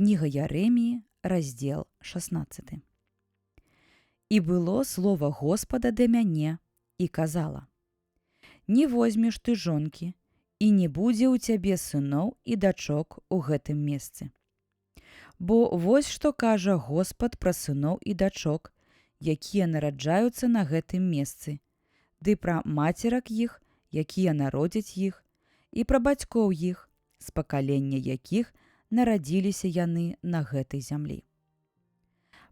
Кніга Ярэміі, раздзел 16. І было слова Господа да мяне, і казала: Не возьмеш ты жонкі, і не будзе ў цябе сыноў і дачок у гэтым месцы. Бо вось што кажа Господ пра сыноў і дачок, якія нараджаюцца на гэтым месцы, ды пра мацерак іх, якія народзяць іх, і пра бацькоў іх, з пакалення якіх нарадзіліся яны на гэтай зямлі.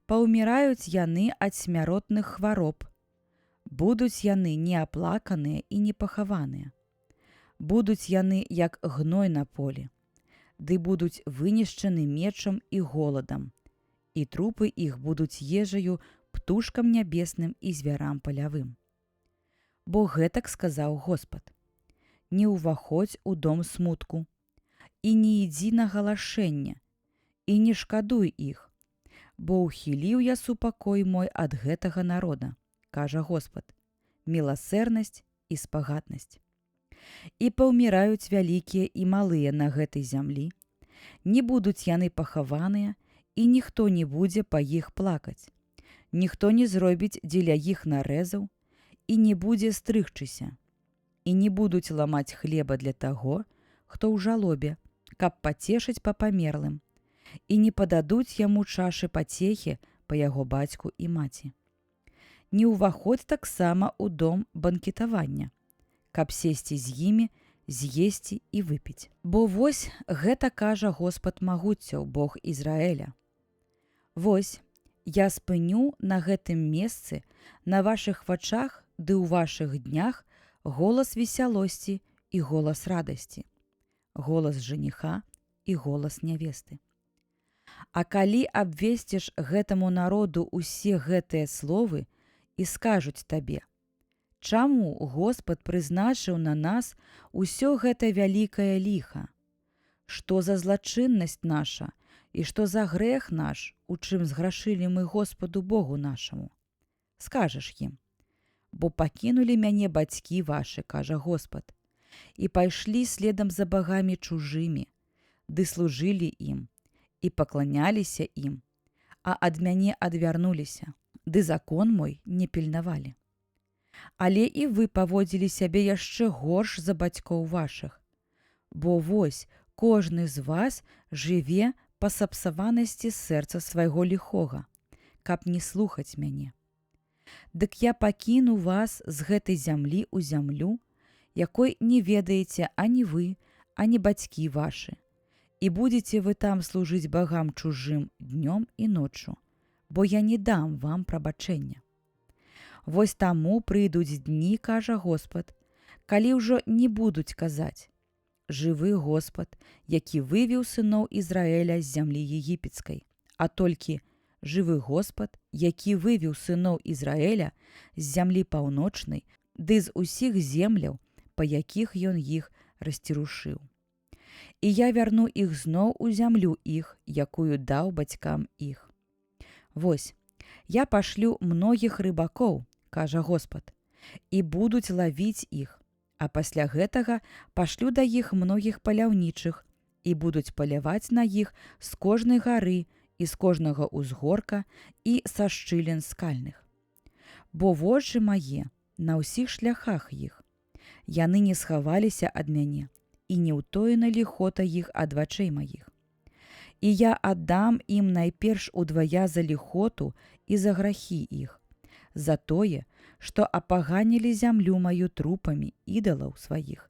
Паўміраюць яны ад смяротных хвароб, будуць яны неаплаканыя і непахаваныя. Будуць яны, як гной на полі, ды будуць вынішчаны мечам і голадам, і трупы іх будуць ежаю птушкам нябесным і звярам палявым. Бо гэтак сказаў Господ: Не ўваходзь у дом смутку, і не ідзі на галашэнне, і не шкадуй іх, бо ўхіліў я супакой мой ад гэтага народа, кажа Господ, міласэрнасць і спагаднасць. І паўміраюць вялікія і малыя на гэтай зямлі, не будуць яны пахаваныя, і ніхто не будзе па іх плакаць, ніхто не зробіць дзеля іх нарэзаў, і не будзе стрыгчыся, і не будуць ламаць хлеба для таго, хто ў жалобе, каб пацешыць па памерлым, і не пададуць яму чашы пацехі па яго бацьку і маці. Не ўваходзь таксама ў дом банкетавання, каб сесці з імі, з'есці і выпіць. Бо вось гэта кажа Господ магуццяў, Бог Ізраэля. Вось, я спыню на гэтым месцы на вашых вачах ды ў вашых днях голас весялосці і голас радасці, голас жаніха і голас нявесты. А калі абвесціш гэтаму народу ўсе гэтыя словы і скажуць табе: Чаму Господ прызначыў на нас усё гэта вялікае ліха? Што за злачыннасць наша і што за грэх наш, у чым зграшылі мы Господу Богу нашаму? Скажаш ім: Бо пакінулі мяне бацькі вашы, кажа Господ, і пайшлі следам за багамі чужымі, ды служылі ім, і пакланяліся ім, а ад мяне адвярнуліся, ды закон мой не пільнавалі. Але і вы паводзілі сябе яшчэ горш за бацькоў вашых, бо вось кожны з вас жыве па сапсаванасці сэрца свайго ліхога, каб не слухаць мяне. Дык я пакіну вас з гэтай зямлі ў зямлю, якой не ведаеце ані вы, ані бацькі вашы, і будзеце вы там служыць багам чужым днём і ноччу, бо я не дам вам прабачэння. Вось таму прыйдуць дні, кажа Господ, калі ўжо не будуць казаць: Жывы Господ, які вывеў сыноў Ізраэля з зямлі егіпецкай, а толькі: Жывы Господ, які вывеў сыноў Ізраэля з зямлі паўночнай ды з усіх земляў, па якіх ён іх расцірушыў. І я вярну іх зноў у зямлю іх, якую даў бацькам іх. Вось, я пашлю многіх рыбакоў, кажа Господ, і будуць лавіць іх, а пасля гэтага пашлю да іх многіх паляўнічых, і будуць паляваць на іх з кожнай гары і з кожнага ўзгорка і са шчылін скальных. Бо вочы мае на ўсіх шляхах іх, яны не схаваліся ад мяне, і не ўтоена ліхота іх ад вачэй маіх. І я аддам ім найперш удвая за ліхоту і за грахі іх, за тое, што апаганілі зямлю маю трупамі ідалаў сваіх,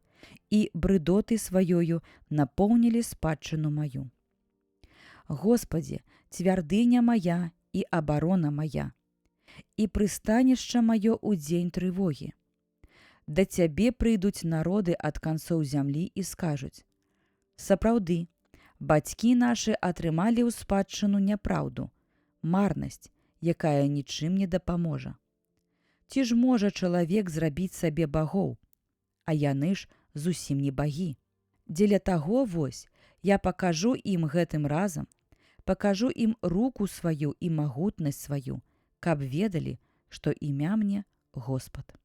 і брыдоты сваёю напоўнілі спадчыну маю. Господі, цвярдыня мая і абарона мая, і прыстанішча маё ў дзень трывогі. Да цябе прыйдуць народы ад канцоў зямлі і скажуць: Сапраўды, бацькі нашы атрымалі ў спадчыну няпраўду, марнасць, якая нічым не дапаможа. Ці ж можа чалавек зрабіць сабе багоў, а яны ж зусім не багі. Дзеля таго вось я пакажу ім гэтым разам, пакажу ім руку сваю і магутнасць сваю, каб ведалі, што імя мне Господ.